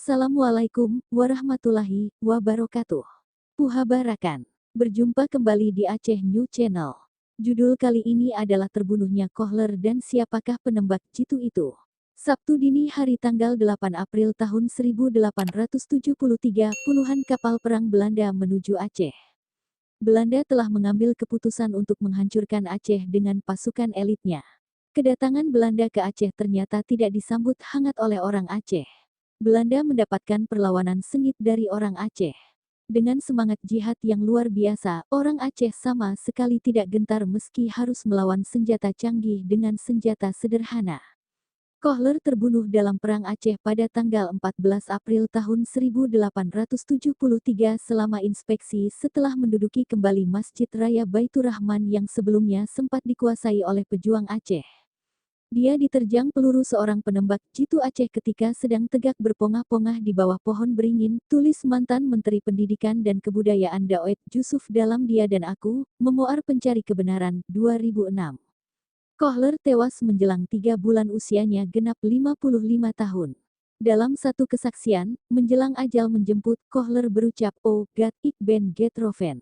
Assalamualaikum warahmatullahi wabarakatuh. Puhabarakan. Berjumpa kembali di Aceh New Channel. Judul kali ini adalah terbunuhnya Kohler dan siapakah penembak jitu itu. Sabtu dini hari tanggal 8 April tahun 1873, puluhan kapal perang Belanda menuju Aceh. Belanda telah mengambil keputusan untuk menghancurkan Aceh dengan pasukan elitnya. Kedatangan Belanda ke Aceh ternyata tidak disambut hangat oleh orang Aceh. Belanda mendapatkan perlawanan sengit dari orang Aceh. Dengan semangat jihad yang luar biasa, orang Aceh sama sekali tidak gentar meski harus melawan senjata canggih dengan senjata sederhana. Kohler terbunuh dalam Perang Aceh pada tanggal 14 April tahun 1873 selama inspeksi setelah menduduki kembali Masjid Raya Baitur Rahman yang sebelumnya sempat dikuasai oleh pejuang Aceh. Dia diterjang peluru seorang penembak jitu Aceh ketika sedang tegak berpongah-pongah di bawah pohon beringin, tulis mantan Menteri Pendidikan dan Kebudayaan Daud Jusuf dalam Dia dan Aku, Memoir Pencari Kebenaran, 2006. Kohler tewas menjelang 3 bulan usianya genap 55 tahun. Dalam satu kesaksian, menjelang ajal menjemput, Kohler berucap, "Oh God, ik ben getroffen."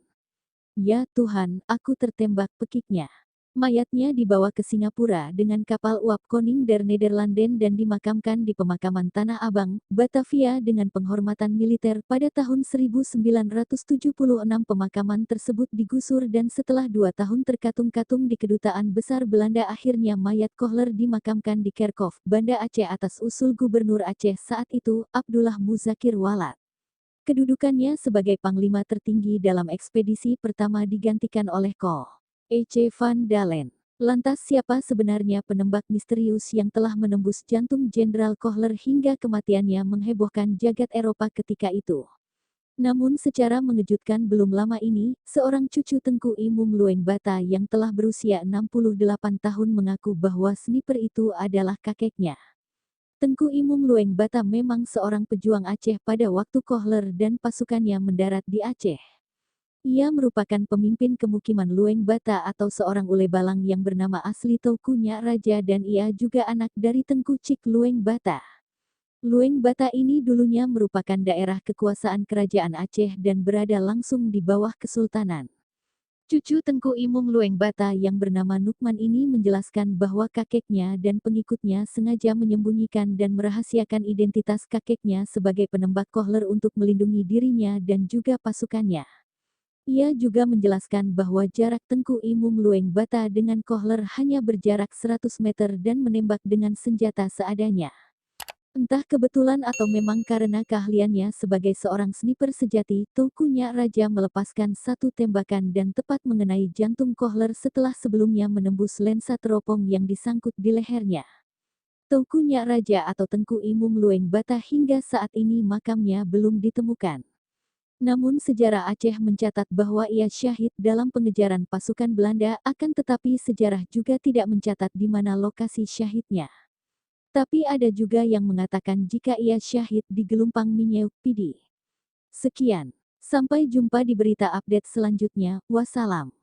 Ya Tuhan, aku tertembak pekiknya. Mayatnya dibawa ke Singapura dengan kapal uap Koning der Nederlanden dan dimakamkan di pemakaman Tanah Abang, Batavia dengan penghormatan militer pada tahun 1976. Pemakaman tersebut digusur dan setelah 2 tahun terkatung-katung di Kedutaan Besar Belanda akhirnya mayat Kohler dimakamkan di Kerkhof, Banda Aceh atas usul Gubernur Aceh saat itu, Abdullah Muzakir Walad. Kedudukannya sebagai panglima tertinggi dalam ekspedisi pertama digantikan oleh Kol. E.C. van Dalen. Lantas siapa sebenarnya penembak misterius yang telah menembus jantung Jenderal Kohler hingga kematiannya menghebohkan jagat Eropa ketika itu? Namun secara mengejutkan belum lama ini, seorang cucu Tengku Imum Lueng Bata yang telah berusia 68 tahun mengaku bahwa sniper itu adalah kakeknya. Tengku Imum Lueng Bata memang seorang pejuang Aceh pada waktu Kohler dan pasukannya mendarat di Aceh. Ia merupakan pemimpin kemukiman Lueng Bata atau seorang ule balang yang bernama asli Teuku Nyak Raja dan ia juga anak dari Tengku Cik Lueng Bata. Lueng Bata ini dulunya merupakan daerah kekuasaan kerajaan Aceh dan berada langsung di bawah kesultanan. Cucu Tengku Imum Lueng Bata yang bernama Nukman ini menjelaskan bahwa kakeknya dan pengikutnya sengaja menyembunyikan dan merahasiakan identitas kakeknya sebagai penembak Kohler untuk melindungi dirinya dan juga pasukannya. Ia juga menjelaskan bahwa jarak Tengku Imum Lueng Bata dengan Kohler hanya berjarak 100 meter dan menembak dengan senjata seadanya. Entah kebetulan atau memang karena keahliannya sebagai seorang sniper sejati, Teuku Nyak Raja melepaskan satu tembakan dan tepat mengenai jantung Kohler setelah sebelumnya menembus lensa teropong yang disangkut di lehernya. Teuku Nyak Raja atau Tengku Imum Lueng Bata hingga saat ini makamnya belum ditemukan. Namun sejarah Aceh mencatat bahwa ia syahid dalam pengejaran pasukan Belanda, akan tetapi sejarah juga tidak mencatat di mana lokasi syahidnya. Tapi ada juga yang mengatakan jika ia syahid di Gelumpang Minyeuk Pidi. Sekian, sampai jumpa di berita update selanjutnya. Wassalam.